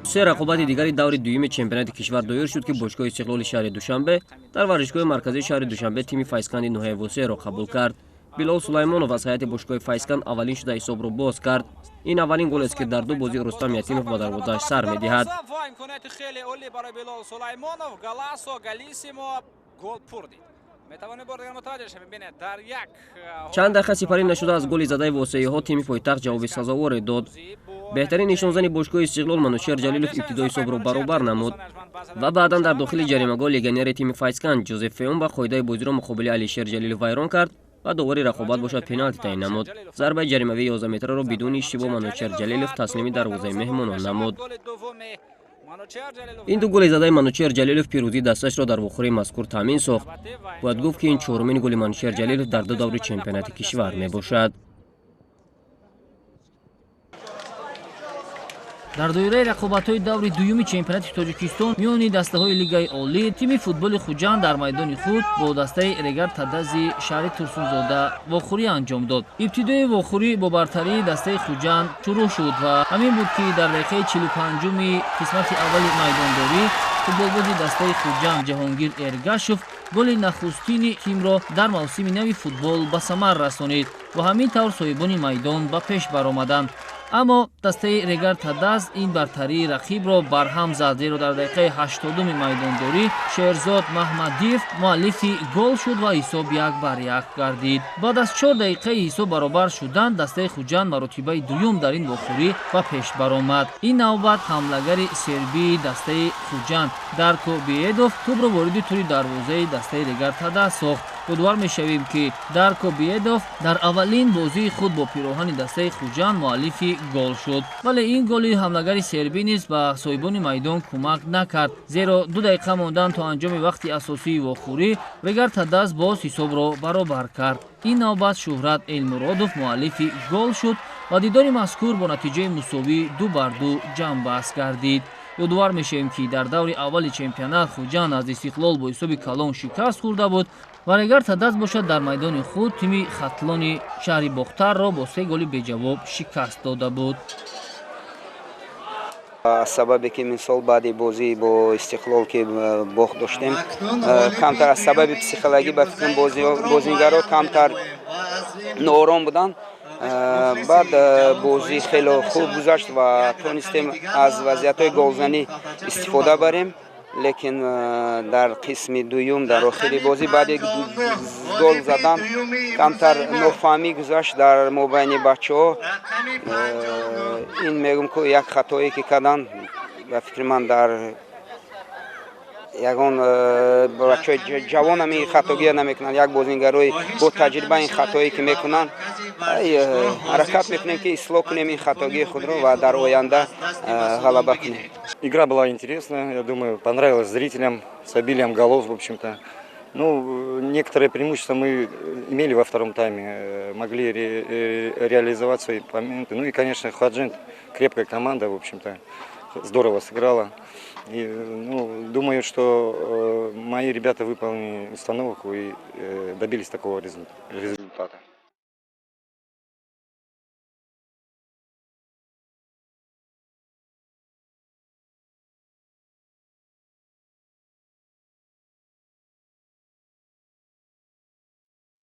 سه رقابت دیگری دور دوم چمپیونات کشور دایر شد که باشگاه استقلال شهر دوشنبه در ورزشگاه مرکزی شهر دوشنبه تیم فایسکند نوهیوسه را قبول کرد. بلال سلیمانов از هیئت باشگاه فایسکند اولین شده حساب را باز کرد. این اولین گل است که در دو بازی رستم یتیمов با دروازه‌اش سر می‌دهد. چند دقیقه سپری نشده از گل زده واسطه‌ها تیم پایتخت جواب سزاوار داد. بهترین نشانزن باشگاه استقلال منوچهر جلیلوف ابتدای حساب را برابر نمود و بعدا در داخل جریمه‌گاه لگنر تیم فایسکند جوزف فیون با قاعده بازی را مقابل علیشیر جلیلوف ویران کرد و دوباره رقابت باشد پنالتی تعیین نمود. ضربه جریمه‌ای 11 متره را بدون اشتباه منوچهر جلیلوف تسلیم دروازه مهمانان نمود. این دو گل زده منوچهر جلیلوف پیروزی دستش را در وخوری مذکور تامین ساخت. باید گفت که این چهارمین گل منوچهر جلیلوف در دو دور چمپیونات کشور میباشد. در دایره رقابت‌های دور دوم چمپیونات تاجیکستان میان دسته‌های لیگای عالی تیم فوتبال خوجند در میدان خود با دسته رگر تدازی شهر ترسونزاده واخوری انجام داد. ابتدای واخوری با برتری دسته خوجند شروع شد و همین بود که در دقیقه 45 قسمت اول میدانداری فوتبالباز دسته خوجند جهانگیر ارگاشوف گل نخستین تیم را در موسم نو فوتبال به ثمر رسانید و همین طور صاحبان میدان به پیش برآمدند. اما دسته رگر تداز این برتری رقیب را برهم زد، زیرا در دقیقه 80 میدانداری شهرزاد محمدیف مؤلفی گل شد و حساب 1-1 گردید. بعد از 4 دقیقه حساب برابر شدن دسته خوجند مراتبه دوم در این واخوری و پیش برآمد. این نوبت حمله‌گر سربی دسته خوجند دارکو بیدوف توپ را وارد توری دروازه دسته رگر تداز ساخت. یادآور می‌شویم که دارکو بیدوف در اولین بازی خود با پیراهن دسته خوجند مؤلفی گل شد، ولی این گل حمله‌گر سربی نیز به صاحبان میدان کمک نکرد، زیرا 2 دقیقه ماندن تا انجام وقت اساسی واخوری رگر تداز باز حساب را برابر کرد. این نوبت شهرت المرادوف مؤلفی گل شد و دیدار مذکور با نتیجه مساوی 2-2 جمع بحث گردید. یادآور می‌شویم که در دور اول چمپیونات خوجند از استقلال با حساب کلان شکست خورده بود و رگر تداز باشد در میدان خود تیم خطلان شهر باختر را با 3 گل بی‌جواب شکست داده بود. سببی که من سال بعد بازی با استقلال که باخت داشتیم کمتر از سبب پسیکولوژی به فکر بازیگرا کمتر ناآرام بودن. بعد بازی خیلی خوب گذشت و تونستیم از وضعیت‌های گلزنی استفاده بریم، لیکن در قسم دوم در آخر بازی بعد گل زدن کمتر نافهمی گذشت در مابین بچه‌ها. این میگم که یک خطایی که کردن به فکر من در یگان بچه‌های جوان هم این خطاگی نمیکنن. یک بازیگرای با تجربه این خطایی که میکنن حرکت میکنیم که اصلاح کنیم این خطاگی خود رو و در آینده غلبه کنیم. Игра была интересная, я думаю, понравилась зрителям с обилием голов, в общем-то. Ну, некоторые преимущества мы имели во втором тайме, могли реализовать свои моменты. Ну и, конечно, Ходжент крепкая команда, в общем-то, здорово сыграла. И, ну, думаю, что мои ребята выполнили установку и добились такого результата.